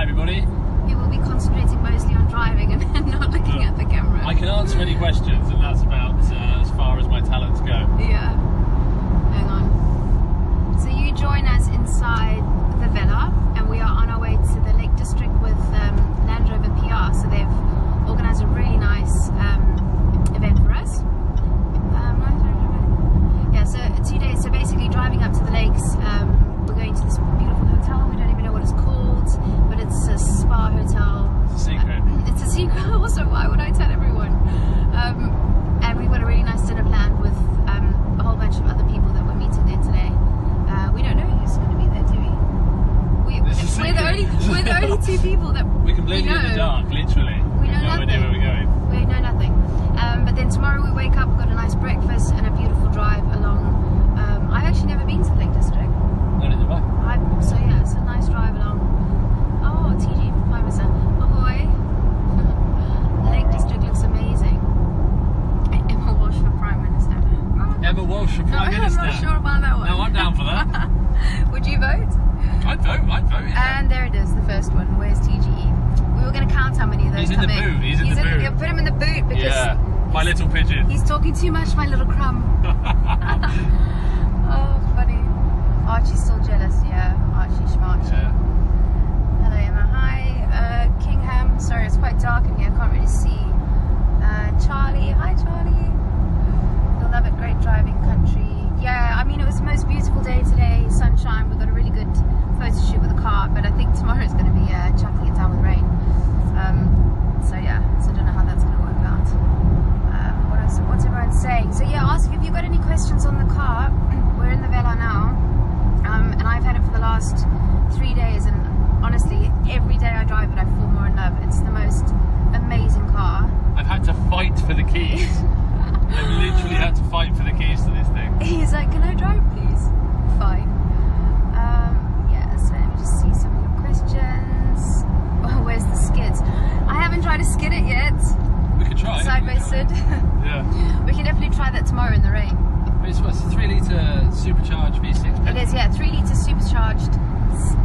everybody. You will be concentrating mostly on driving and not looking at the camera. I can answer any questions, and that's about as far as my talents go. Yeah. Hang on. So you join us inside the Velar, and we are on our way to the Lake District with Range Rover PR. So they've organised a really nice event for us. Yeah, so 2 days. So basically driving up to the lakes, we're going to this beautiful hotel. We don't even know what it's called, but it's a spa hotel. It's a secret. It's a secret. Also, why would I tell everyone? And we've got a really nice dinner planned with a whole bunch of other people that we're meeting there today. We don't know who's going to be there, do we? We're the only two people that we completely in the dark, literally. We know no idea where we're going. We know nothing. But then tomorrow we wake up, we've got a nice breakfast and a beautiful drive along. I've actually never been to the Lake District. Neither have I. So yeah, it's a nice drive along. Oh, TG Prime Minister. Ahoy! The Lake District looks amazing. Emma Walsh for Prime Minister. Emma Walsh for Prime Minister. I'm not sure about that one. No, I'm down for that. Would you vote? I'd vote, yeah. And there it is, the first one. Where's TGE? We were going to count how many of those He's in the boot. He's in the boot. Put him in the boot because... Yeah, my little pigeon. He's talking too much, my little crumb. Oh, funny. Archie's still jealous, yeah. Archie Schmarchie. Yeah. Hello, Emma. Hi, Kingham. Sorry, it's quite dark in here. I can't really see. Charlie. Hi, Charlie. You'll love it. Great driving country. Yeah, I mean, it was the most beautiful day today. Sunshine. We've got a really good photo shoot with the car, but I think tomorrow's going to be chucking it down with rain. So yeah, so I don't know how that's going to work out. What's everyone saying? So yeah, ask if you've got any questions on the car. We're in the Velar now, and I've had it for the last 3 days, and honestly, every day I drive it, I fall more in love. It's the most amazing car. I've had to fight for the keys. I've literally had to fight for the keys to this thing. He's like, can I drive, please? Fine. Yeah, so let me just see some of your questions. Oh, where's the skids? I haven't tried to skid it yet. We could try. Side by side. Yeah. We can definitely try that tomorrow in the rain. It's what, it's a 3 litre supercharged V6 petrol. It is, yeah, 3 litre supercharged.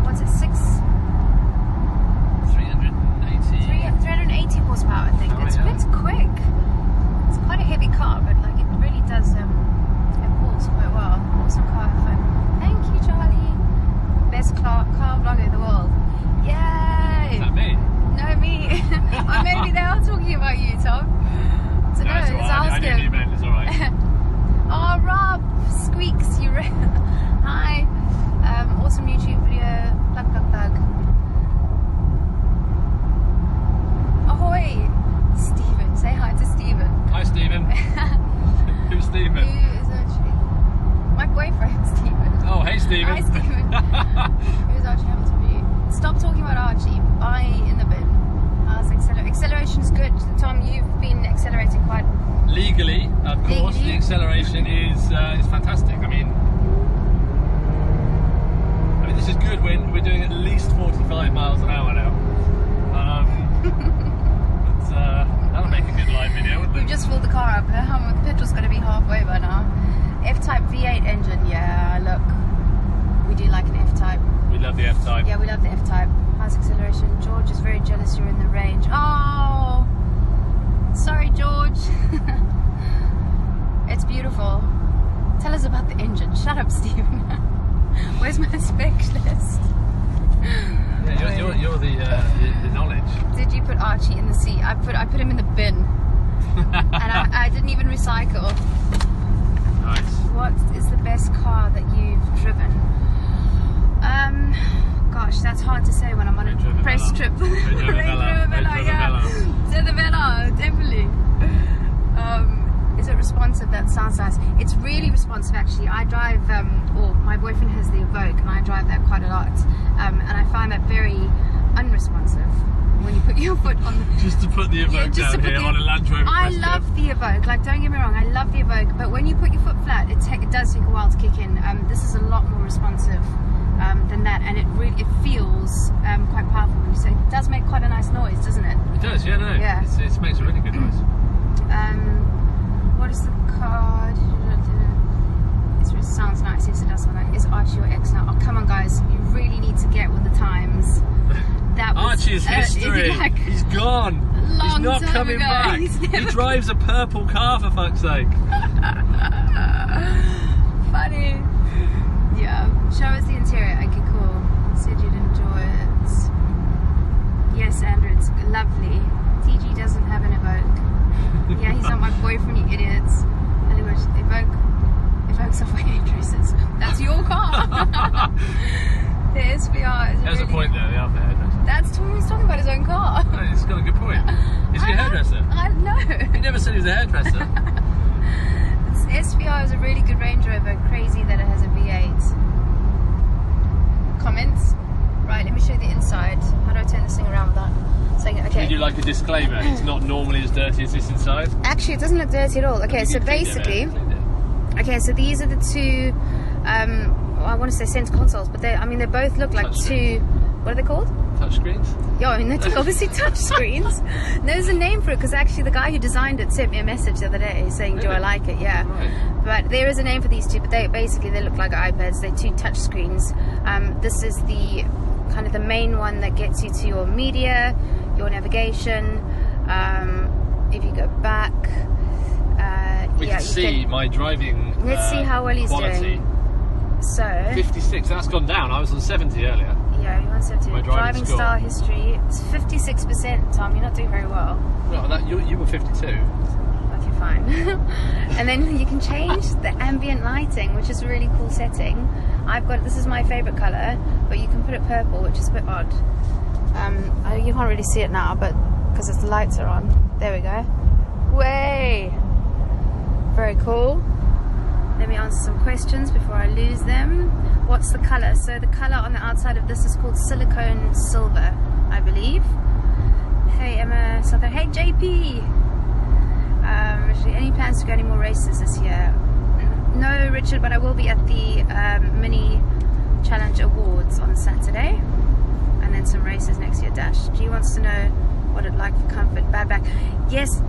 What's it, 380 horsepower, I think. It's quick. It's quite a heavy car, but like it really does, it pulls quite well. Awesome car, have fun. Thank you, Charlie. Best car vlogger in the world. Yay! Is that me? No, me. Or maybe they are talking about you, Tom. So no, it's alright. I knew you meant, it's alright. Oh, Rob! Squeaks, you Hi. Awesome YouTube video. Plug. Ahoy! Stephen. Say hi to Stephen. Hi, Stephen. Who's Stephen? Who is actually my boyfriend, Stephen. Oh, hey, Stephen. Hi, Stephen. Who's Archie Hamilton for you? Stop talking about Archie. I in the bin. How's acceleration's good. Tom, you've been accelerating quite legally, of course. The acceleration is fantastic. I mean, this is good when we're doing at least 45 miles an hour now. That'll make a good live video, wouldn't it? We've just filled the car up. The petrol's going to be halfway by now. F-Type V8 engine. Yeah, look. We do like an F-Type. We love the F-Type. Yeah, we love the F-Type. How's acceleration? George is very jealous you're in the range. Oh! Sorry, George. It's beautiful. Tell us about the engine. Shut up, Stephen. Where's my spec list? Yeah, you're the knowledge. Did you put Archie in the seat? I put him in the bin. And I didn't even recycle. Nice. What is the best car that you've driven? Gosh, that's hard to say when I'm on a press trip. Range Rover Velar, yeah. So the Velar, definitely. Is it responsive? That sounds nice. It's really responsive, actually. I drive, or my boyfriend has the Evoque, and I drive that quite a lot. And I find that very unresponsive when you put your foot on the... Just to put the Evoque down here on a Land Rover. I love the Evoque, like, don't get me wrong, I love the Evoque, but when you put your foot flat, it does take a while to kick in. This is a lot more responsive than that, and it feels quite powerful. So it does make quite a nice noise, doesn't it? It does, yeah, no. Yeah. It makes a really good noise. What is the car? It sounds nice. Yes, it does sound nice. Is Archie your ex now? Oh, come on, guys. You really need to get with the times. That was is history. He's gone. He's not coming back. He drives a purple car, for fuck's sake. Funny. Yeah. Show us the interior. Okay, cool. Said you'd enjoy it. Yes, Andrew, it's lovely. TG doesn't have an Evoque. Yeah, he's not my boyfriend, you idiots. Evoque's off my hairdressers. That's your car. The SVR is There's really... a point there, the other hairdresser. That's he's talking about his own car. No, he's got a good point. Is he a hairdresser? I know. He never said he was a hairdresser. This SVR is a really good Range Rover. Crazy that it has a V8. Comments? Right, let me show you the inside. How do I turn this thing around without saying it? Okay. Would you like a disclaimer? It's not normally as dirty as this inside. Actually, it doesn't look dirty at all. Okay, so basically... Okay, so these are the two... well, I want to say center consoles, but they both look like two... What are they called? Touch screens? Yeah, I mean, they're obviously touch screens. There's a name for it, because actually the guy who designed it sent me a message the other day saying, do I like it? Yeah. Right. But there is a name for these two, but they look like iPads. They're two touch screens. This is the kind of the main one that gets you to your media, your navigation. If you go back... we can see my driving let's see how well he's quality. doing. So 56, that's gone down. I was on 70 earlier. Yeah, you want 70. My driving score. Style history, it's 56%, Tom. You're not doing very well. Well, you were 52. Okay, fine. And then you can change the ambient lighting, which is a really cool setting. This is my favorite color, but you can put it purple, which is a bit odd. You can't really see it now, but because the lights are on. There we go. Way. Very cool. Let me answer some questions before I lose them. What's the color? So the color on the outside of this is called silicone silver, I believe. Hey Emma, Southern. Hey JP. Any plans to go any more races this year? No, Richard, but I will be at the Mini Challenge Awards on Saturday, and then some races next year. Dash. G wants to know what it's like for comfort. Bad back. Yes.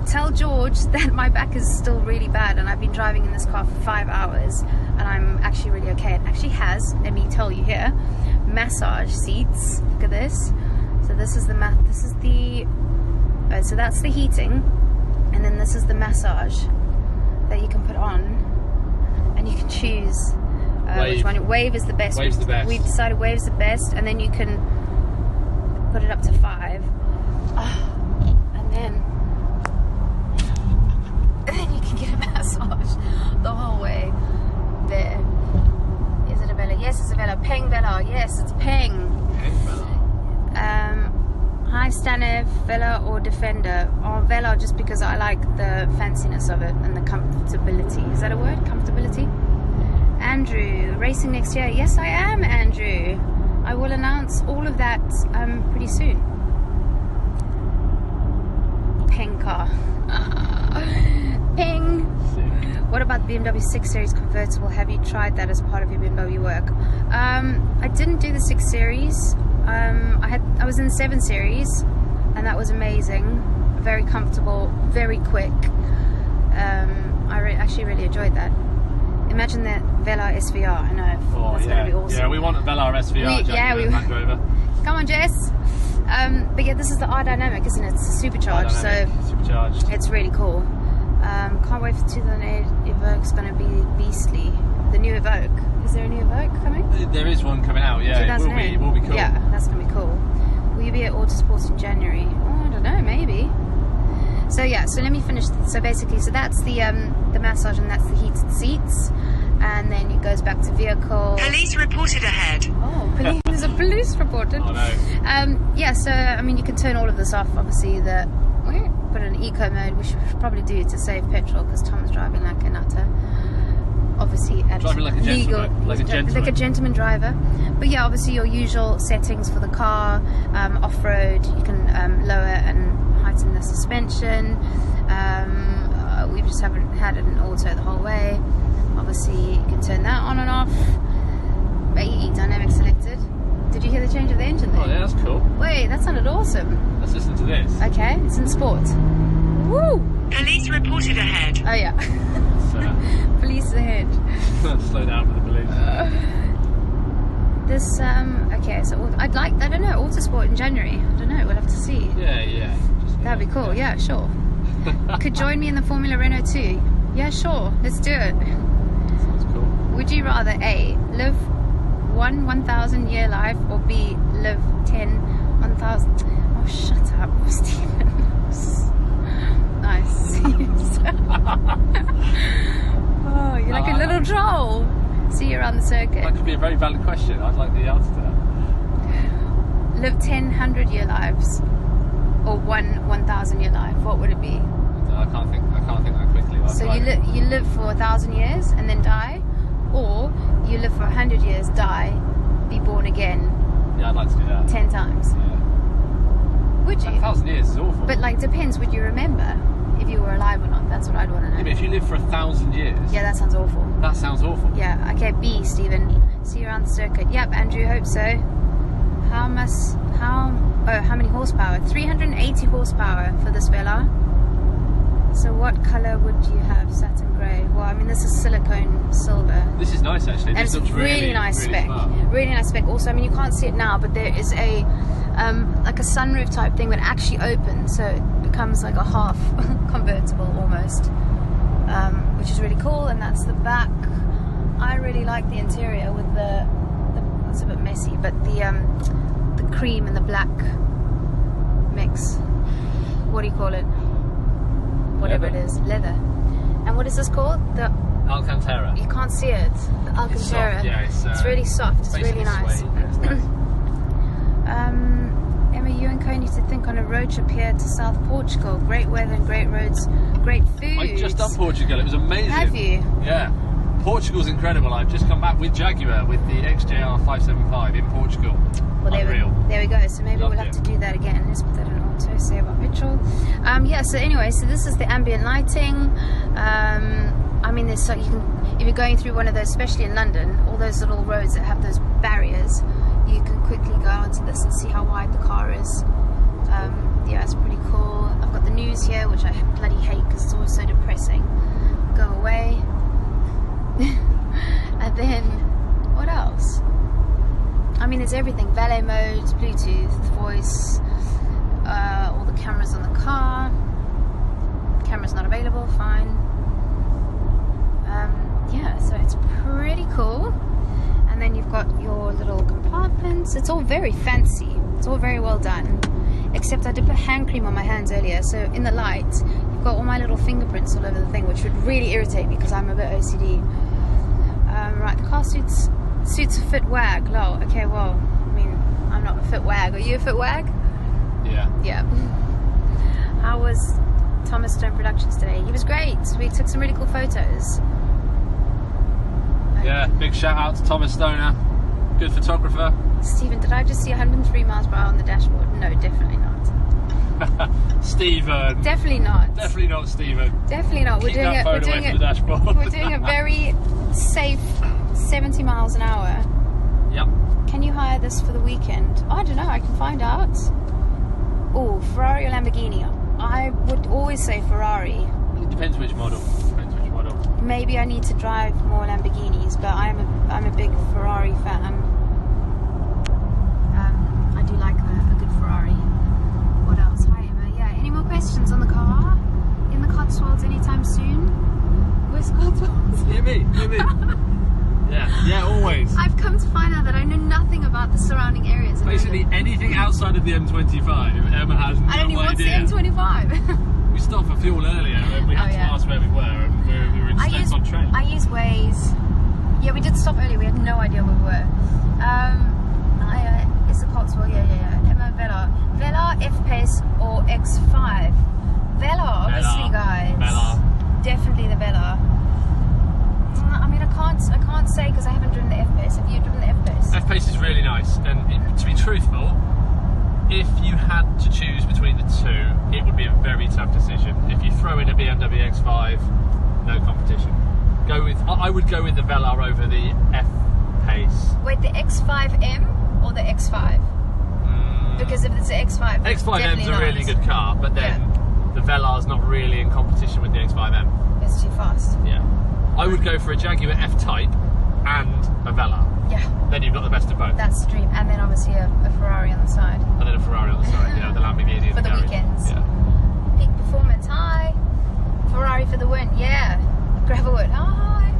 Tell George that my back is still really bad, and I've been driving in this car for 5 hours, and I'm actually really okay. It actually has, let me tell you here, massage seats. Look at this. So this is so that's the heating, and then this is the massage that you can put on, and you can choose which one. Wave is the best. Wave's the best. We've decided Wave's the best, and then you can put it up to 5. And then you can get a massage the whole way there. Is it a Velar? Yes, it's a Velar. Peng Velar. Yes, it's Peng. Peng Velar. Hi Stanev, Velar or Defender? Oh, Velar, just because I like the fanciness of it and the comfortability. Is that a word? Comfortability? Andrew, racing next year? Yes, I am, Andrew. I will announce all of that pretty soon. Peng car. Ping. What about the BMW 6 Series convertible? Have you tried that as part of your BMW work? I didn't do the 6 Series. I was in the 7 Series, and that was amazing. Very comfortable, very quick. I actually really enjoyed that. Imagine that Velar SVR. I know. That's going to be awesome. Yeah, we want a Velar SVR. Land Rover. Come on, Jess. But yeah, this is the R Dynamic, isn't it? It's a supercharged, supercharged. It's really cool. Can't wait for 2008. Evoque's going to be beastly. The new Evoque. Is there a new Evoque coming? There is one coming out, yeah. It will be cool. Yeah, that's going to be cool. Will you be at Autosports in January? Oh, I don't know, maybe. So yeah, so let me finish. So basically, so that's the massage, and that's the heated seats. And then it goes back to vehicle. Police reported ahead. Oh, police! There's a police reported. Oh no. Yeah, so I mean, you can turn all of this off. Obviously, put it in eco mode, which we should probably do to save petrol, because Tom's driving like a nutter. Obviously, driving like a gentleman, like a gentleman driver. But yeah, obviously your usual settings for the car. Off-road, you can lower and heighten the suspension. We just haven't had it in auto the whole way. Obviously, you can turn that on and off. Dynamic selected. Did you hear the change of the engine there? Oh yeah, that's cool. Wait, that sounded awesome. Let's listen to this. Okay, it's in sport. Woo! Police reported ahead. Oh yeah. Police ahead. Slow down for the police. This, okay, so I'd like, I don't know, Autosport in January. I don't know, we'll have to see. Yeah. That'd be cool, yeah, sure. Could join me in the Formula Renault too. Yeah, sure, let's do it. Sounds cool. Would you rather A, live 1,000 year life, or B, live 1,000? Oh, shut up, Stephen. Nice. Oh, you're like a little troll. See you around the circuit. That could be a very valid question. I'd like the answer to that. Live 1,000 year lives, or 1,000 year life. What would it be? I can't think that quickly. So you live for 1,000 years and then die, or you live for 100 years, die, be born again. Yeah, I'd like to do that. 10 times. Yeah. Would you? 1,000 years is awful. But like, depends. Would you remember if you were alive or not? That's what I'd want to know. Yeah, but if you live for 1,000 years. Yeah, that sounds awful. That sounds awful. Yeah. Okay. B, Stephen. See you around the circuit. Yep, Andrew. Hope so. How many horsepower? 380 horsepower for this Velar. So what colour would you have? Satin grey. Well, I mean, this is silicone silver. This is nice actually. And This it's looks really nice spec. smart. Really nice spec. Also, I mean, you can't see it now, but there is a like a sunroof type thing that actually opens, so it becomes like a half convertible almost, which is really cool. And that's the back. I really like the interior with the it's a bit messy, but the cream and the black mix. What do you call it? Whatever Leather. it is, leather. And what is this called? The Alcantara. You can't see it. The Alcantara. It's soft, yeah, it's really soft. It's really basically nice. suede. Yeah, it's nice. Emma, you and Co need to think on a road trip here to South Portugal. Great weather and great roads, great food. I've just done Portugal. It was amazing. Have you? Yeah. Portugal's incredible. I've just come back with Jaguar with the XJR 575 in Portugal. Well, Unreal. there we go. So maybe Loved we'll have it. to do that again. Let's put that in auto. Say about petrol. Yeah. So anyway, so this is the ambient lighting. I mean, there's so you can, if you're going through one of those, especially in London, all those little roads that have those barriers, you can quickly go onto this and see how wide the car is. Yeah, it's pretty cool. I've got the news here, which I bloody hate because it's always so depressing. Go away. And then, what else? I mean, there's everything. Valet mode, Bluetooth, voice, all the cameras on the car. Camera's not available, fine. Yeah, so it's pretty cool. And then you've got your little compartments. It's all very fancy. It's all very well done. Except I did put hand cream on my hands earlier, so in the light, you've got all my little fingerprints all over the thing, which would really irritate me because I'm a bit OCD. Right, the car suits a fit wag. Lol. Okay, well, I mean, I'm not a fit wag. Are you a fit wag? Yeah. Yeah. How was Thomas Stone Productions today? He was great. We took some really cool photos. Yeah, big shout out to Thomas Stoner. Good photographer. Stephen, did I just see 103 miles per hour on the dashboard? No, definitely not. Stephen. Definitely not. Definitely not Stephen. Definitely not. Keep that phone away from the dashboard. We're doing a very safe 70 miles an hour. Yep. Can you hire this for the weekend? Oh, I don't know. I can find out. Oh, Ferrari or Lamborghini? I would always say Ferrari. It depends which model. Maybe I need to drive more Lamborghinis, but I'm a big Ferrari fan. I do like a good Ferrari. What else? Hi Emma. Yeah. Any more questions on the car? In the Cotswolds anytime soon? Where's Cotswolds? Hear me. Yeah, always. I've come to find out that I know nothing about the surrounding areas. Basically anything outside of the M25, Emma has no idea. I don't even what's the M25. We stopped for fuel earlier and we had to ask where we were, and we were in Stoke-on-Trent. I use Waze. Yeah, we did stop earlier. We had no idea where we were. It's the Cotswold. Yeah. Emma, Velar. Velar, F-Pace or X5? Velar, obviously, guys. Velar. Definitely the Velar. I mean, I can't say because I haven't driven the F-Pace. Have you driven the F-Pace? F-Pace is really nice, and to be truthful, if you had to choose between the two, it would be a very tough decision. If you throw in a BMW X5, no competition. I would go with the Velar over the F-Pace. Wait, the X5M or the X5? Because if it's the X5, X5M's a really good car, but then the Velar's not really in competition with the X5M. It's too fast. Yeah. I would go for a Jaguar F-Type and a Velar. Yeah, then you've got the best of both. that's the dream. And then obviously a Ferrari on the side. And then a Ferrari on the side, the Lamborghini in For the garage. weekends. Yeah. Peak performance, hi. Ferrari for the win, yeah. Gravelwood, hi.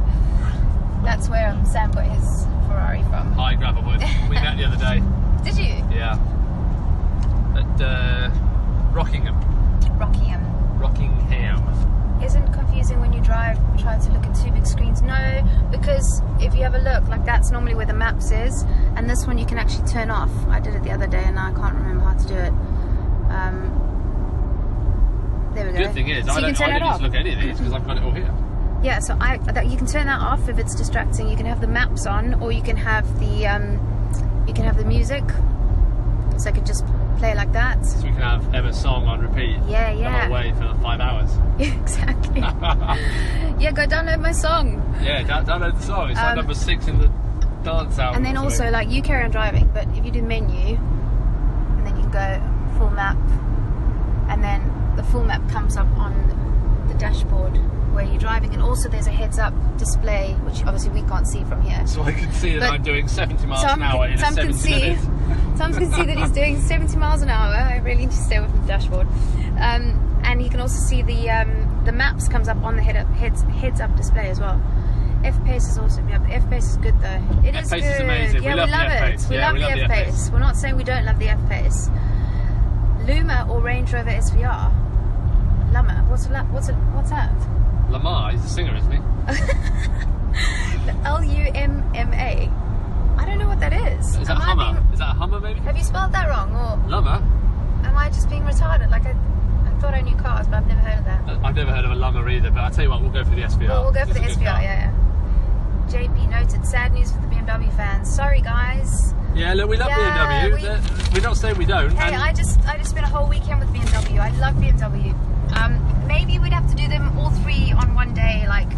That's where Sam got his Ferrari from. Hi, Gravelwood. We met the other day. Did you? Yeah. At Rockingham. Rockingham. Isn't confusing when you try to look at two big screens? No, because if you have a look, like that's normally where the maps is, and this one you can actually turn off. I did it the other day and I can't remember how to do it. There we go. Good thing is, So I you don't can turn need it to off. look at any of these because I've got it all here. Yeah, so you can turn that off if it's distracting. You can have the maps on, or you can have the music, so I could just play like that. So we can have Emma's song on repeat. Yeah. The whole way for 5 hours. Exactly. Yeah, go download my song. Yeah, download the song. It's like number 6 in the dance album. And then also, like, you carry on driving, but if you do menu, and then you can go full map, and then the full map comes up on the dashboard where you're driving, and also there's a heads-up display, which obviously we can't see from here. So I can see that But I'm doing 70 miles an hour in a 70 minutes. Tom can see that he's doing 70 miles an hour. I really need to stay away from the dashboard. And you can also see the maps comes up on the heads-up display as well. F-Pace is awesome. Yeah, the F-Pace is good though. It is good. F-Pace is amazing. Yeah, We love the love F-Pace. it. We Yeah, love we the love the F-Pace. F-Pace. We're not saying we don't love the F-Pace. Luma or Range Rover SVR? Luma. What's that? Lamar, he's a singer, isn't he? The L-U-M-M-A. I don't know what that is. Is that a Hummer? Is that a Hummer, maybe? Have you spelled that wrong, or Llama? am I just being retarded? Like I thought I knew cars, but I've never heard of that. I've never heard of a Llama either, but I'll tell you what, we'll go for the SVR. Well, we'll go for It's the a good SVR, car. yeah. JP noted. Sad news for the BMW fans. Sorry, guys. Yeah, look, we love Yeah, BMW. We're not saying we don't. Hey, and I just spent a whole weekend with BMW. I love BMW. Maybe we'd have to do them all three on one day, like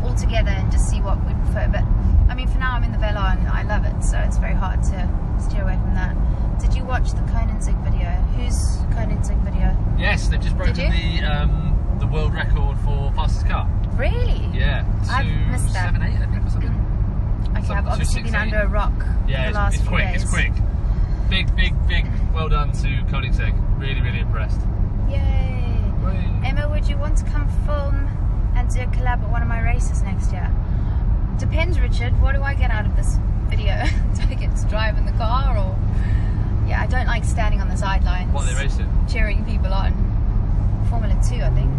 all together, and just see what we prefer. But I mean, for now, I'm in the Velar and I love it, so it's very hard to steer away from that. Did you watch the Koenigsegg video? Whose Koenigsegg video? Yes, they've just broken the world record for fastest car. Really? Yeah, I've missed that. 278, I think, or something. Okay, I've obviously been under a rock Yeah, the last it's few quick. days. It's quick. Big. Well done to Koenigsegg. Really impressed. Yay! Whee. Emma, would you want to come film and do a collab at one of my races next year? Depends, Richard. What do I get out of this video? Do I get to drive in the car, or? Yeah, I don't like standing on the sidelines. What are they racing? Cheering people on. Formula 2, I think.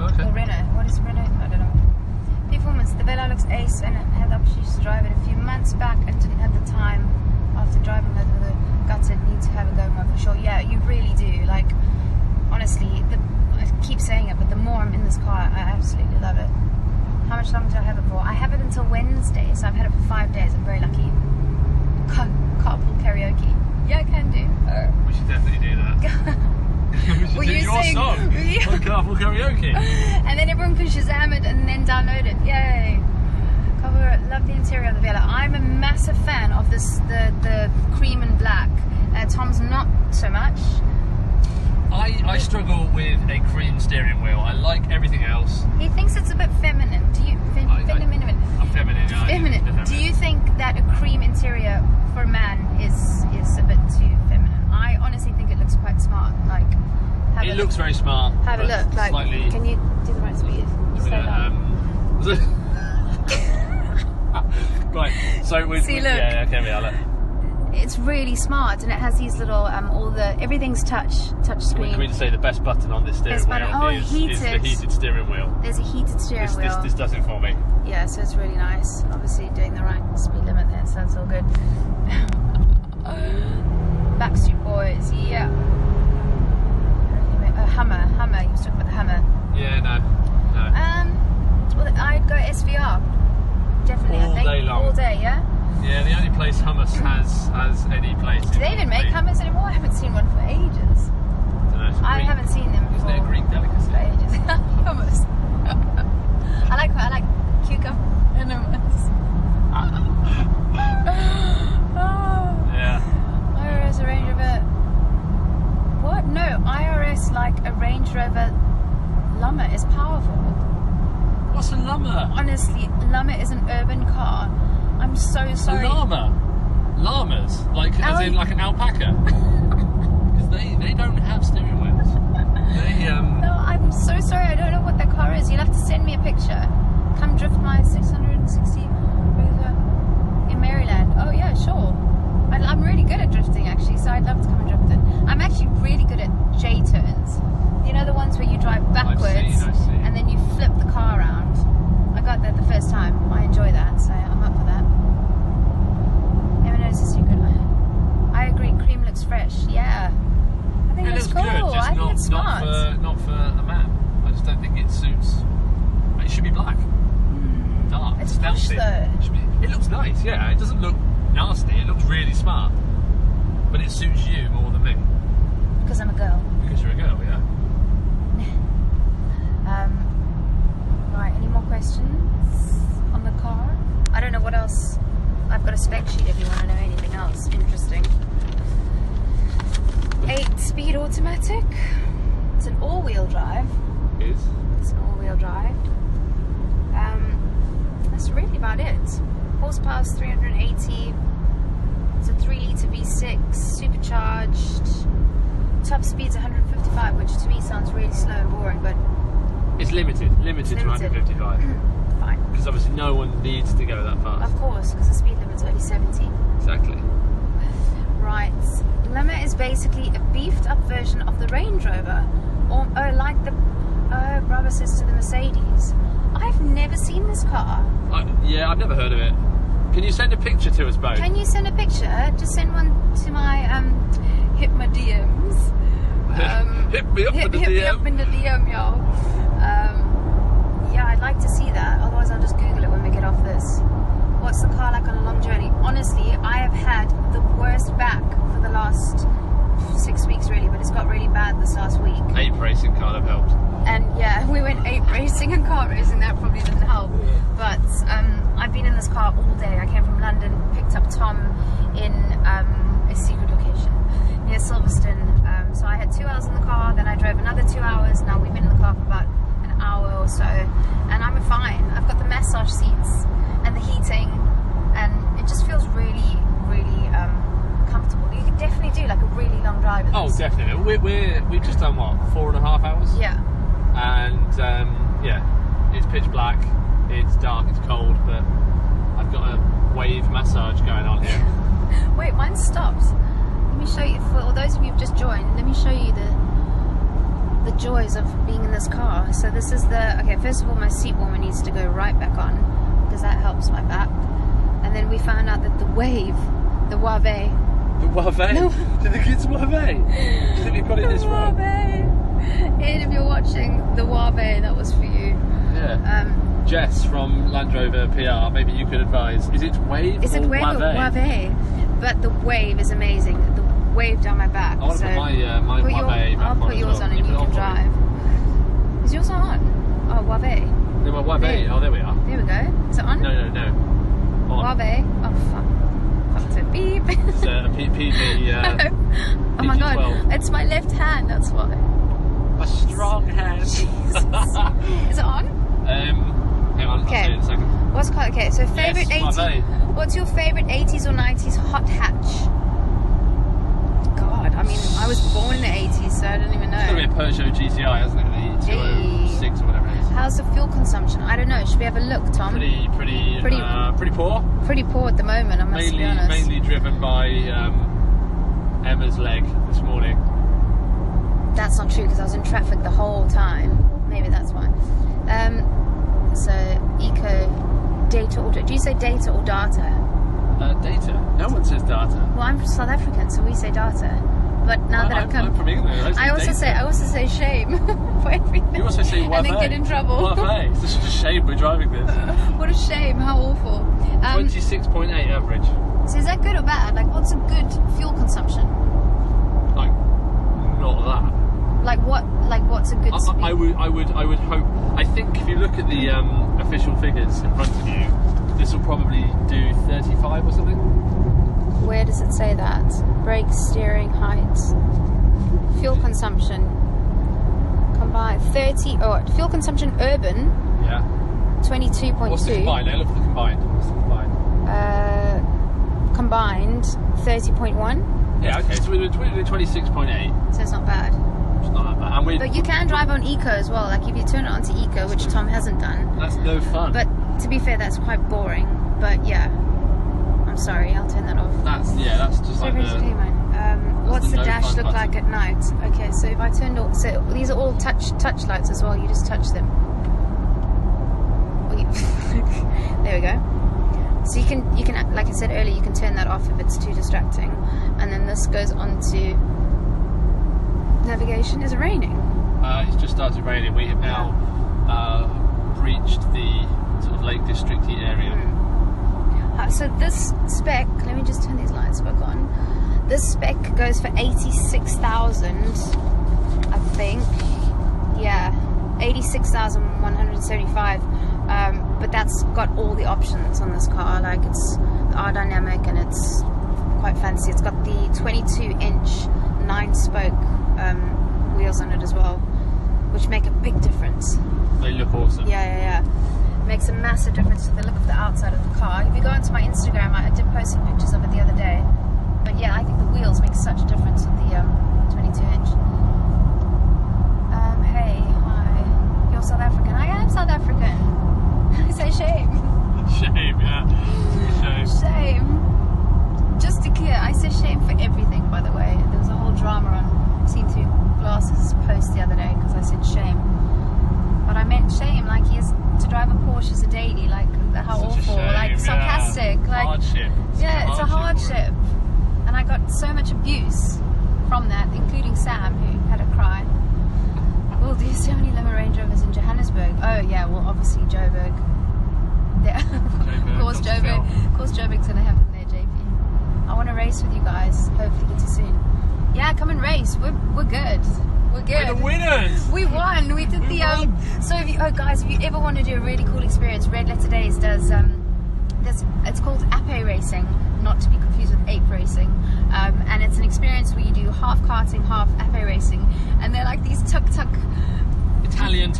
Okay. Or Renault. What is Renault? I don't know. Performance. The Velar looks ace, and I had the opportunity to drive it a few months back and didn't have the time after driving over the gutted. Need to have a go more for sure. Yeah, you really do. Like, honestly, I keep saying it, but the more I'm in this car, I absolutely love it. How much longer do I have it for? I have it until Wednesday, so I've had it for 5 days. I'm very lucky. Carpool karaoke. Yeah, I can do. We should definitely do that. We should Will do you your sing? song Yeah. on Carpool Karaoke. And then everyone can Shazam it and then download it. Yay! Cover, love the interior of the Velar. I'm a massive fan of this, the cream and black. Tom's not so much. I struggle with a cream steering wheel. I like everything else. He thinks it's a bit feminine. Do you? I'm feminine. Feminine. Do you think that a cream interior for a man is a bit too feminine? I honestly think it looks quite smart. Like, It looks very smart. Have a but look. Like, slightly. can you do the right speed? Slow down. Right. So we. See, look. Yeah. Okay. We are. Look. It's really smart, and it has these little everything's touch screen. Can we just say the best button on this steering Best wheel button. is Heated. the heated steering wheel. There's a heated steering wheel. This does it for me. Yeah, so it's really nice. Obviously doing the right speed limit there, so that's all good. Backstreet Boys, yeah. Hummer. You was talking about the Hummer. Yeah, no. Well, I'd go SVR. Definitely, All I think. day long. All day, yeah. Yeah, the only place hummus has any place. Do they even make Hummers anymore? I haven't seen one for ages. I haven't seen them Isn't it a Greek delicacy? for ages. Hummus. I like cucumber and hummus. Yeah. IRS, a Range Rover. What? No, IRS like a Range Rover Llama is powerful. What's a Llama? Honestly, Llama is an urban car. I'm so sorry. A llama. Llamas, like as in like an alpaca. Because they don't have steering wheels. No, I'm so sorry. I don't know what that car is. You'll have to send me a picture. Come drift my 660 in Maryland. Oh yeah, sure. I'm really good at drifting actually, so I'd love to come and drift it. I'm actually really good at J turns. You know the ones where you drive backwards I've seen. and then you flip the car around. I got that the first time. I enjoy that, so I'm up for that. Never knows the secret. I agree. Cream looks fresh. Yeah. I think It it's looks cool. good, just I think it's smart. not for a man. I just don't think it suits. It should be black, dark, It's posh stealthy. though. It looks nice, yeah. It doesn't look nasty. It looks really smart, but it suits you more than me Because I'm a girl. because you're a girl, yeah. Right, any more questions on the car? I don't know what else. I've got a spec sheet if you want to know anything else interesting. 8-speed automatic. It's an all-wheel drive. Is It's an all-wheel drive. That's really about it. Horsepower is 380. It's a 3-litre V6, supercharged. Top speed's 155, which to me sounds really slow and boring, but it's limited to limited. 155 fine. because obviously no one needs to go that fast. Of course, because the speed limit's only 70. Exactly. Right. Lemma is basically a beefed up version of the Range Rover. Or like the brother says to the Mercedes. I've never seen this car. Yeah, I've never heard of it. Can you send a picture to us both? Can you send a picture? Just send one to my hit my DMs. Hit me up hit with the me DM. up in the DM, y'all. Yeah, I'd like to see that. Otherwise, I'll just Google it when we get off this. What's the car like on a long journey? Honestly, I have had the worst back for the last 6 weeks, really, but it's got really bad this last week. Ape racing kind of helped. And yeah, we went ape racing and car racing. That probably didn't help. But I've been in this car all day. I came from London, picked up Tom in a secret location near Silverstone. So I had 2 hours in the car, then I drove another 2 hours. Now we've been in the car for about an hour or so, and I'm fine. I've got the massage seats and the heating, and it just feels really, really comfortable. You could definitely do like a really long drive in this. Oh, definitely. We've just done what, 4.5 hours? Yeah. And yeah, it's pitch black, it's dark, it's cold, but I've got a wave massage going on here. Wait, mine stopped. Let me show you, for those of you who've just joined, let me show you the joys of being in this car. So this is okay, first of all, my seat warmer needs to go right back on, because that helps my back. And then we found out that the wave, the Wave. The Wave? No. Do you think it's Wave? Do you think we've got it this wrong? And if you're watching the Wave, that was for you. Yeah. Jess from Land Rover PR, maybe you could advise. Is it wave Is or it wave wave? or wave? But the wave is amazing. The wave down my back. I want to put my put wave back I'll put yours as well. on and you put it can drive. Is yours not on? Oh, wave. No, my wave. There. Oh, there we are. There we go. Is it on? No. On. Wave. Oh, fuck. Fucked it. Beep. It's a PV. Oh my god. PG12. It's my left hand, that's why. A strong hand. Is it on? Hang on, Okay. I'll say it in a second. What's called? Okay, so favorite Yes, 80s. What's your favorite 80s or 90s hot hatch? God, I mean, I was born in the 80s, so I don't even It's got to be a know. Peugeot GTI, hasn't it? The 206 or whatever it is. How's the fuel consumption? I don't know. Should we have a look, Tom? Pretty poor. Pretty poor at the moment, I must be honest. Mainly driven by Emma's leg this morning. That's not true because I was in traffic the whole time. Maybe that's why. So eco data or do you say data or data? Data. No one says data. Well, I'm from South African, so we say data. But now that I've come, I'm from England. I also say shame for everything. You also say and then get in trouble. Wave. It's just a shame we're driving this. What a shame! How awful. 26.8 average. So is that good or bad? Like, what's a good fuel consumption? Like, not that. Like what? Like what's a good? I would hope. I think if you look at the official figures in front of you, this will probably do 35 or something. Where does it say that? Brake, steering, height, fuel consumption. Combined 30. Oh, fuel consumption urban. Yeah. 22.2. What's the combined? Look at the combined. What's the combined? combined 30.1. Yeah, okay, so we're doing 26.8. So it's not bad. It's not that bad. And But you can drive on eco as well. Like if you turn it onto eco, which Tom hasn't done. that's no fun. But to be fair, that's quite boring. But yeah, I'm sorry, I'll turn that off. That's just like What's the no dash fun look button. like at night? Okay, so if I turned off, so these are all touch lights as well. You just touch them. There we go. So you can, like I said earlier, you can turn that off if it's too distracting. And then this goes on to navigation. Is it raining? It's just started raining. We have now reached the sort of Lake District-y area. So this spec, let me just turn these lights back on. This spec goes for 86,000, I think. Yeah, 86,175. But that's got all the options on this car. Like it's aerodynamic and it's quite fancy. It's got the 22-inch 9-spoke wheels on it as well, which make a big difference. They look awesome. Yeah. Makes a massive difference to the look of the outside of the car. If you go onto my Instagram, I did post some pictures of it the other day. But yeah, I think the wheels make such a difference with the 22-inch. Hey, hi. You're South African. I am South African. I say shame. Shame, yeah. Shame. Just to clear, I say shame for everything, by the way. There was a whole drama on Scene 2 Glasses post the other day because I said shame. But I meant shame, like he is to drive a Porsche is a daily, like how Such a awful, shame, like sarcastic, like hardship. yeah, it's a hardship. And I got so much abuse from that, including Sam, who had a cry. Well, do you see how many limo Range Rovers in Johannesburg? Oh yeah, well obviously Joburg. Yeah. Of course Joburg's gonna have them there, JP. I want to race with you guys. Hopefully get you soon. Yeah, come and race. We're good. We're good. We're the winners. We won. We did So if you, guys, if you ever want to do a really cool experience, Red Letter Days does. It's called ape racing, not to be confused with ape racing. And it's an experience where you do half karting, half ape racing, and they're like these Italian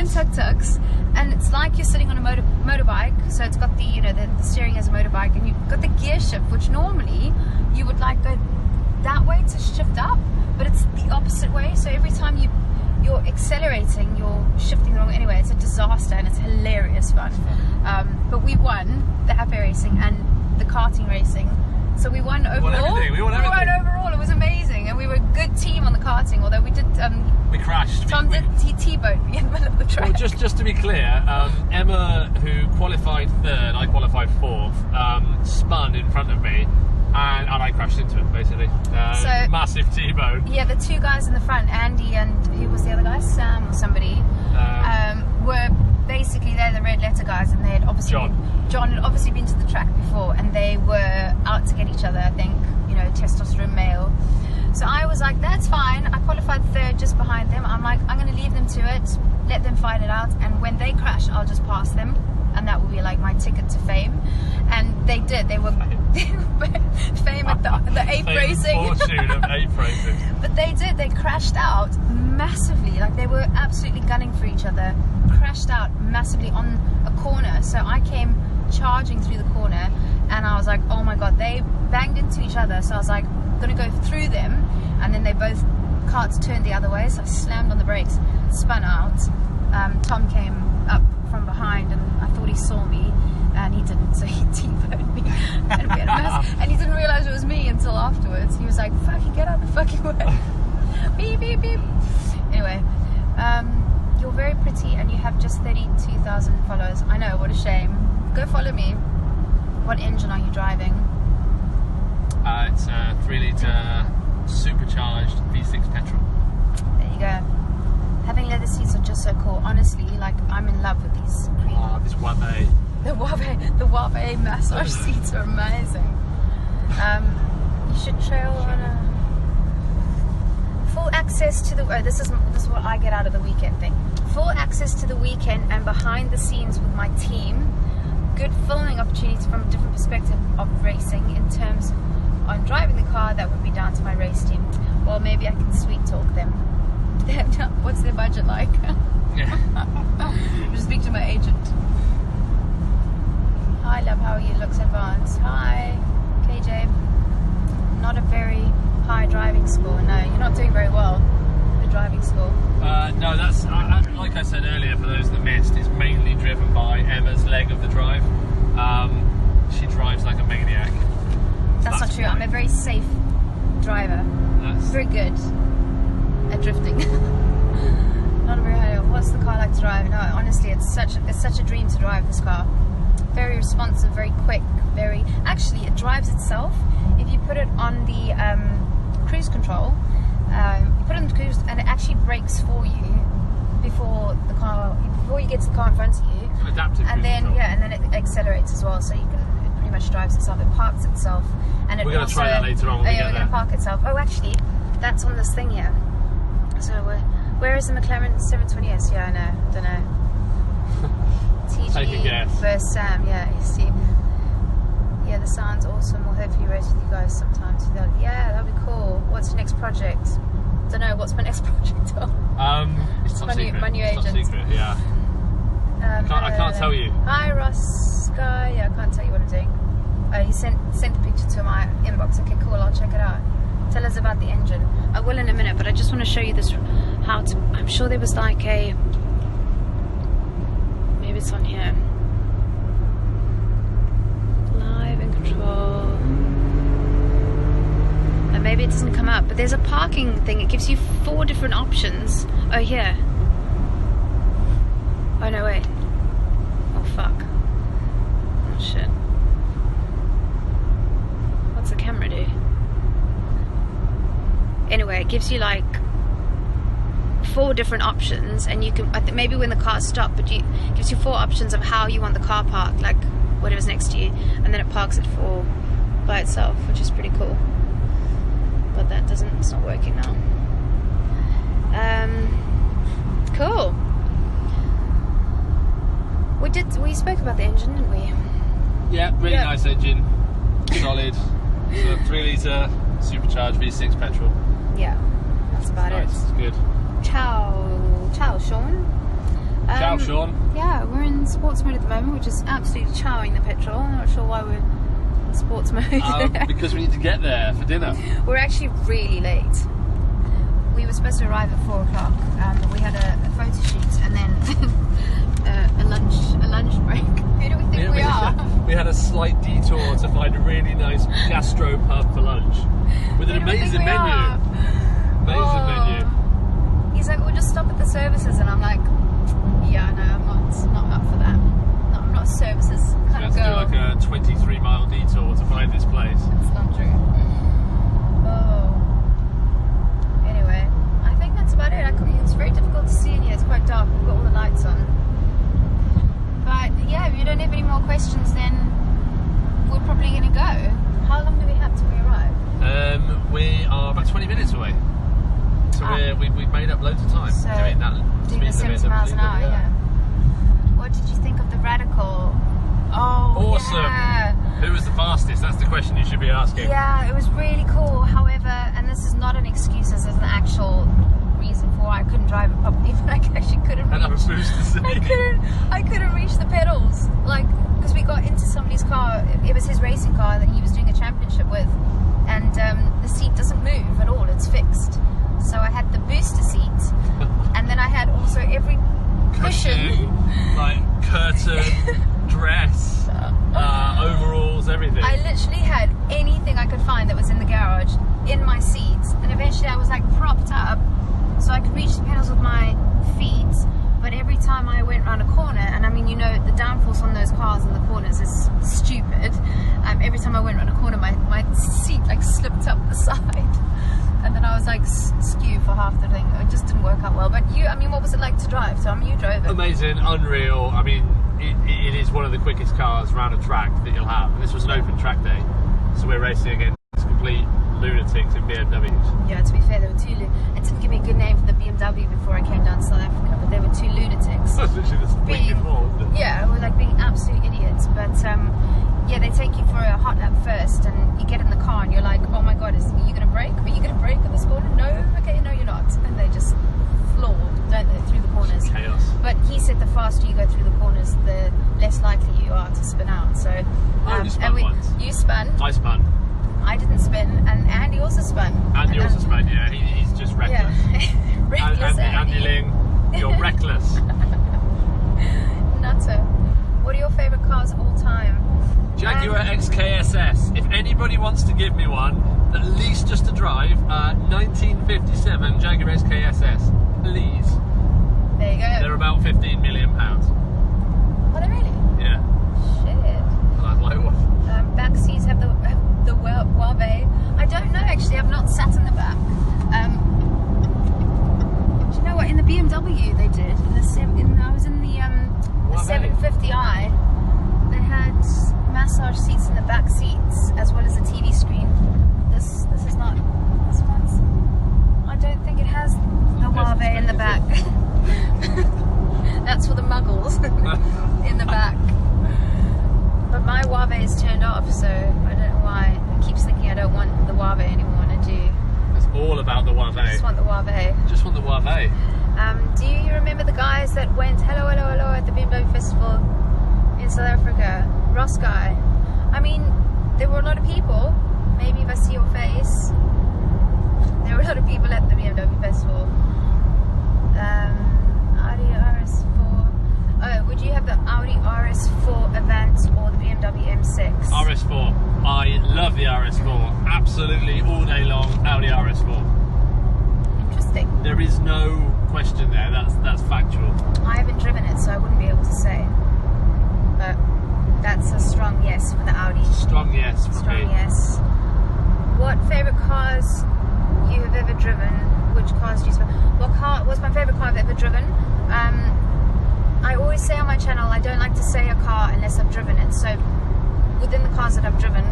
tuk-tuks, and it's like you're sitting on a motorbike. So it's got the the steering as a motorbike, and you've got the gear shift, which normally you would like go that way to shift up, but it's the opposite way. So every time you're accelerating, you're shifting the wrong way. Anyway, it's a disaster and it's hilarious fun. But we won the ape racing and the karting racing. So we won overall. We won everything. Overall. It was amazing, and we were a good team on the karting. Although we did. We crashed. Tom did T-boat me in the middle of the track. Well, just to be clear, Emma, who qualified third, I qualified fourth, spun in front of me. And I crashed into it, basically. So, massive T-bone. Yeah, the two guys in the front, Andy and who was the other guy? Sam or somebody, were basically, they're the Red Letter guys, and they had obviously John had obviously been to the track before, and they were out to get each other, I think, testosterone male. So I was like, that's fine. I qualified third just behind them. I'm like, I'm going to leave them to it, let them fight it out, and when they crash, I'll just pass them. And that will be like my ticket to fame. And they did. They were fame at the ape racing. Fortune of ape racing. But they did. They crashed out massively. Like they were absolutely gunning for each other. Crashed out massively on a corner. So I came charging through the corner, and I was like, oh my god, they banged into each other. So I was like, I'm gonna go through them, and then they both carts turned the other way. So I slammed on the brakes, spun out. Tom came up from behind, and I thought he saw me, and he didn't, so he T-boned me, and we had a mess, and he didn't realise it was me until afterwards. He was like, fucking get out the fucking way. Beep beep beep. Anyway, you're very pretty and you have just 32,000 followers. I know, what a shame. Go follow me. What engine are you driving? It's a 3-litre supercharged V6 petrol. There you go. Having leather seats are just so cool. Honestly, like, I'm in love with these. Oh, this Wabe. The Wabe massage seats are amazing. You should trail on a full access to the. Oh, this is what I get out of the weekend thing. Full access to the weekend and behind the scenes with my team. Good filming opportunities from a different perspective of racing. In terms on driving the car, that would be down to my race team. Well, maybe I can sweet talk them. What's their budget like? Yeah. Just speak to my agent. Hi, love, how are you? Looks advanced. Hi, KJ. Not a very high driving score. No, you're not doing very well. The driving score. No, that's like I said earlier. For those that missed, it's mainly driven by Emma's leg of the drive. She drives like a maniac. That's not true. I'm a very safe driver. That's Very good at drifting. Not a very high. What's the car like to drive? No, honestly, it's such a dream to drive this car. Very responsive, very quick, very. Actually, it drives itself. If you put it on the cruise control, you put it on the cruise, and it actually brakes for you before you get to the car in front of you. adaptive. And then control. and then it accelerates as well, so you can. It pretty much drives itself. It parks itself, and it We're going to try that later on. When we get we're going to park itself. Oh, actually, that's on this thing here. So where is the McLaren 720S? Yeah, I know. Don't know. Take a guess. TG versus Sam. Yeah, you see. Yeah, the sound's awesome. We'll hopefully race with you guys sometimes. Yeah, that'd be cool. What's your next project? Don't know. What's my next project? It's top secret. My new It's top agent. secret, yeah. I can't tell you. Hi, Ross Guy. Yeah, I can't tell you what I'm doing. He sent the picture to my inbox. Okay, cool. I'll check it out. Tell us about the engine. I will in a minute, but I just want to show you this. I'm sure there was like a. Maybe it's on here. Live and control. And maybe it doesn't come up, but there's a parking thing. It gives you 4 different options. Oh, here. Oh, no, wait. Oh, fuck. Oh, shit. What's the camera do? Anyway, it gives you like 4 different options, and you can maybe when the car's stopped, but it gives you 4 options of how you want the car parked, like whatever's next to you, and then it parks it by itself, which is pretty cool. But it's not working now. Cool. We spoke about the engine, didn't we? Yeah, really nice engine. Solid. So 3-litre supercharged V6 petrol. Yeah, that's about Nice, it's good. Ciao, Sean. Ciao, Sean. Yeah, we're in sports mode at the moment, which is absolutely chowing the petrol. I'm not sure why we're in sports mode. Because we need to get there for dinner. We're actually really late. We were supposed to arrive at 4 o'clock, but we had a photo shoot and then a lunch break. Who do we think we are? We had a slight detour to find a really nice gastro pub for lunch with an amazing menu. Amazing menu. He's like, we'll just stop at the services, and I'm like, yeah, no, I'm not up for that. No, I'm not a services kind of girl. We had to do like a 23-mile detour to find this place. That's not true. Oh. Anyway, I think that's about it. It's very difficult to see in here. It's quite dark. We've got all the lights on. But yeah, if you don't have any more questions, then we're probably going to go. How long do we have till we arrive? We are about 20 minutes away. So we've made up loads of time. So doing the 70 miles an hour, yeah. What did you think of the Radical? Oh, awesome. Yeah. Who was the fastest? That's the question you should be asking. Yeah, it was really cool. However, and this is not an excuse, this is an actual reason for why I couldn't drive it properly, but I actually couldn't reach. And have a boost to see. I couldn't reach the pedals, like, because we got into somebody's car. It was his racing car that he was doing a championship with, and the seat doesn't move at all. It's fixed. So I had the booster seat, and then I had also every cushion, like curtain, dress, overalls, everything. I literally had anything I could find that was in the garage in my seats, and eventually I was like propped up so I could reach the pedals with my feet. But every time I went around a corner, and I mean, you know, the downforce on those cars in the corners is stupid. Every time I went around a corner, my seat like slipped up the side. And then I was like skew for half the thing. It just didn't work out well. But what was it like to drive? So you drove it. Amazing, unreal. I mean, it is one of the quickest cars around a track that you'll have. This was an open track day, so we're racing against complete lunatics in BMWs. Yeah, to be fair, there were 2. It didn't give me a good name for the BMW before I came down to South Africa, but there were 2 lunatics. That's literally the thing involved. Yeah, we're like being absolute idiots. But yeah, they take you for a hot lap first, and you get in the car, and you're like, oh my god, are you going to brake? Are you going to brake at this corner? No, okay, no, you're not. And they just floor, don't they, through the corners. Chaos. But he said the faster you go through the corners, the less likely you are to spin out. So wants to give me one, at least just to drive, 1957 Jaguar SKSS, please. There you go. They're about £15 million. Are they really? Yeah. Shit. I'd like one. Back seats have the Huawei. I don't know actually. I've not sat in the back. Do you know what? In the BMW they did. I was in the 750i. They had massage seats in the back seats as well as a TV screen. This is not. This one's. I don't think it has the Huawei in the back. That's for the muggles in the back. But my Huawei is turned off, so I don't know why. I keep thinking I don't want the Huawei anymore, and I do. It's all about the Huawei. I just want the Huawei. Just want the Huawei. Do you remember the guys that went hello at the BMW Festival in South Africa? Ross guy. I mean, there were a lot of people. Maybe if I see your face. There were a lot of people at the BMW Festival. Audi RS4. Oh, would you have the Audi RS4 Avant or the BMW M6? RS4. I love the RS4. Absolutely all day long, Audi RS4. Interesting. There is no question there. That's factual. I haven't driven it, so I wouldn't be able to say. But that's a strong yes for the Audi. Strong yes for me. Strong yes. What favourite cars you have ever driven? Which cars do you spend? What car was my favourite car I've ever driven? I always say on my channel I don't like to say a car unless I've driven it. So within the cars that I've driven,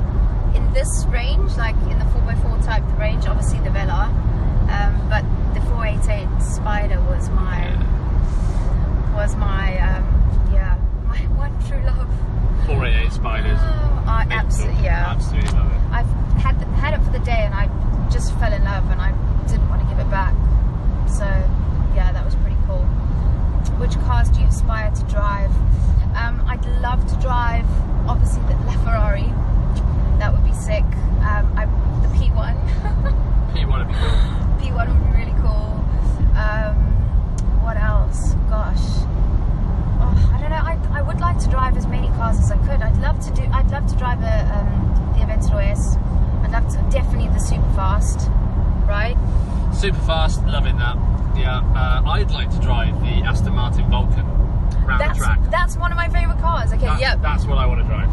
in this range, like in the 4x4 type range, obviously the Velar, but the 488 Spider was my my one true love. 488 Spiders. Oh, I absolutely Absolutely love it. I've had it for the day, and I just fell in love, and I didn't want to give it back. So yeah, that was pretty cool. Which cars do you aspire to drive? I'd love to drive, obviously, the LaFerrari. That would be sick. The P1. P1 would be cool. P1 would be really cool. What else? Gosh. Oh, I don't know. I would like to drive as many cars as I could. I'd love to drive the Aventador S. I'd love to, definitely the Superfast, right? Superfast, loving that. Yeah, I'd like to drive the Aston Martin Vulcan round the track. That's one of my favourite cars. Okay, yep. That's what I want to drive.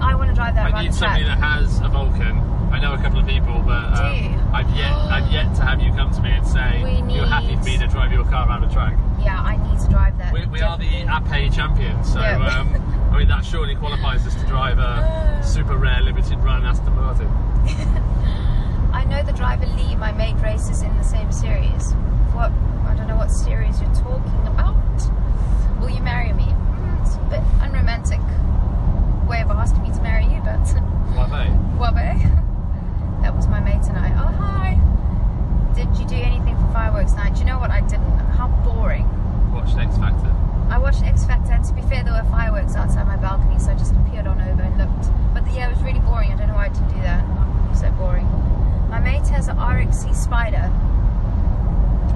I want to drive that I around need the track. somebody that has a Vulcan. I know a couple of people, but Do you? I've yet to have you come to me and say you're happy for me to drive your car around the track. Yeah, I need to drive that. We are the APE champions, so Yeah. I mean that surely qualifies us to drive a super rare limited run Aston Martin. I know the driver Lee, my mate, races in the same series. What? I don't know what series you're talking about. Will you marry me? It's a bit unromantic way of asking me to marry you, but Wabe. That was my mate and I. Oh, hi. Did you do anything for fireworks night? Do you know what? I didn't. How boring. Watched X Factor. I watched X Factor, and to be fair, there were fireworks outside my balcony, so I just peered on over and looked. But yeah, it was really boring. I don't know why I didn't do that. It was so boring. My mate has an RXC Spider.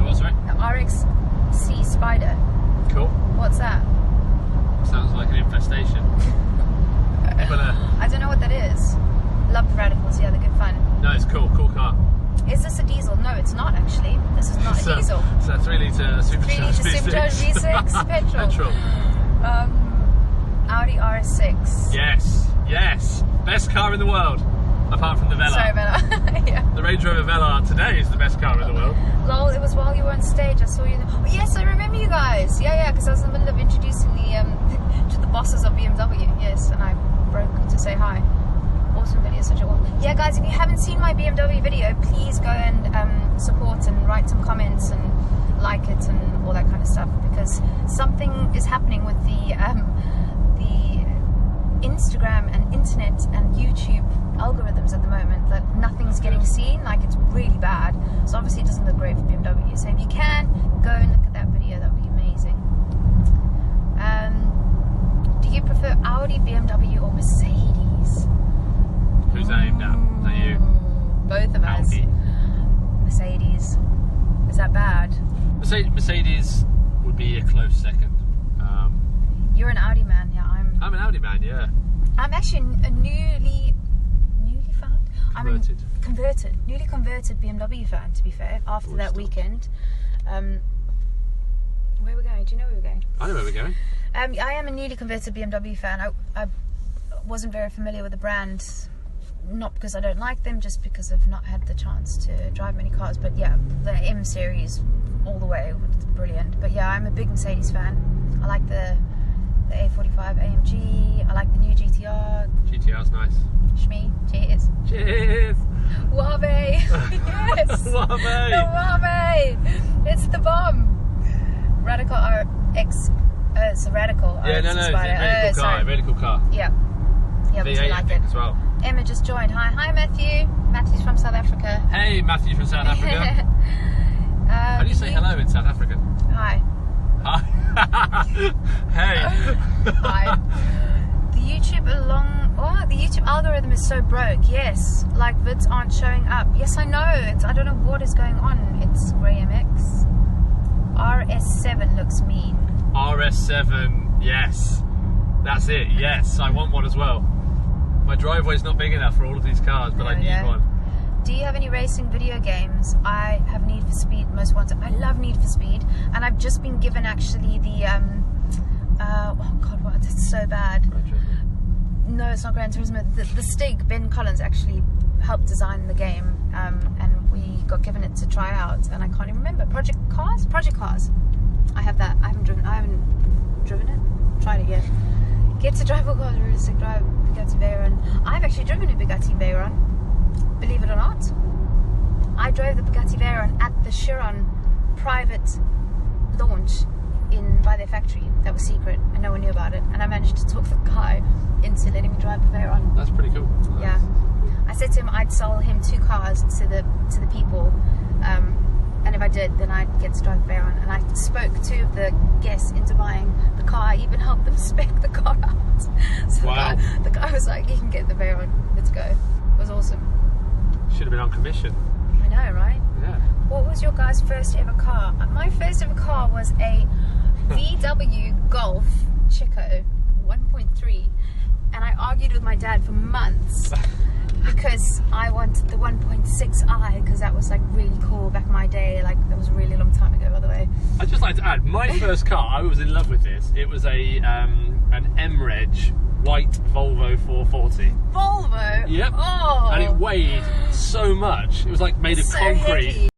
What's right? The RXC Spider. Cool. What's that? Sounds like an infestation. But I don't know what that is. Love the radicals, yeah, they're good fun. no, it's cool. Cool car. Is this a diesel? No, it's not actually. This is not a diesel. So 3 litre supercharged 3 litre supercharged V6 petrol. Audi RS6. Yes. Best car in the world, apart from the Velar. Sorry about that. Yeah. The Range Rover Velar today is the best car in the world. Lol, it was while you were on stage. I saw you. Oh, yes, I remember you guys. Yeah, because I was in the middle of introducing the to the bosses of BMW. Yes, and I broke to say hi. Awesome video, such a yeah, guys. If you haven't seen my BMW video, please go and support and write some comments and like it and all that kind of stuff, because something is happening with the Instagram and internet and YouTube algorithms at the moment, that nothing's getting seen. Like, it's really bad. So obviously it doesn't look great for BMW. So if you can, go and look at that video. That would be amazing. Do you prefer Audi, BMW or Mercedes? Who's aimed at? Is that you? Both of us. Audi. Mercedes. Is that bad? Mercedes would be a close second. You're an Audi man, yeah. I'm an Audi man, yeah. I'm actually a newly found. Newly converted BMW fan, to be fair, after that weekend. Where we're going? Do you know where we're going? I know where we're going. I am a newly converted BMW fan. I wasn't very familiar with the brand, not because I don't like them, just because I've not had the chance to drive many cars. But yeah, the M series all the way, it's brilliant. But yeah, I'm a big Mercedes fan. I like the A45 AMG. I like the new GTR. GTR's nice. Shmee, cheers. Cheers! Wabe! Yes! Wabe! The Wabe! It's the bomb! Radical RX. It's a Radical. Yeah, no, it's a really cool car. Yeah. Yeah, but V8 you like it as well. Emma just joined. Hi Matthew. Matthew's from South Africa. Hey, Matthew from South Africa. How do you say hello in South African? Hi. Hi. Hey. Hi. The YouTube algorithm is so broke. Yes, like vids aren't showing up. Yes, I know. I don't know what is going on. It's Grey MX. RS7 looks mean. RS7, yes. That's it, yes. I want one as well. My driveway's not big enough for all of these cars, but I need one. Do you have any racing video games? I have Need for Speed Most Wanted. I love Need for Speed, and I've just been given actually the oh god, what? It's so bad. No, it's not Gran Turismo. The Stig, Ben Collins actually helped design the game, and we got given it to try out, and I can't even remember. Project Cars. I have that. I haven't driven it. Tried it yet. Get to drive a car, really sick drive Bugatti Veyron. I've actually driven a Bugatti Veyron. Believe it or not, I drove the Bugatti Veyron at the Chiron private launch by their factory. That was secret and no one knew about it, and I managed to talk the guy into letting me drive the Veyron. That's pretty cool. Yeah, I said to him I'd sell him 2 cars to the people, and if I did, then I'd get to drive the Veyron. And I spoke 2 of the guests into buying the car. I even helped them spec the car out. So wow. The guy was like, "You can get the Veyron. Let's go." It was awesome. Should have been on commission. I know, right? Yeah. What was your guys' first ever car? My first ever car was a VW Golf Chico 1.3, and I argued with my dad for months because I wanted the 1.6i because that was like really cool back in my day. Like that was a really long time ago, by the way. I'd just like to add, my first car, I was in love with this. It was an M-Reg white Volvo 440. Volvo? Yep. Oh. And it weighed so much. It was like made of So concrete. heavy.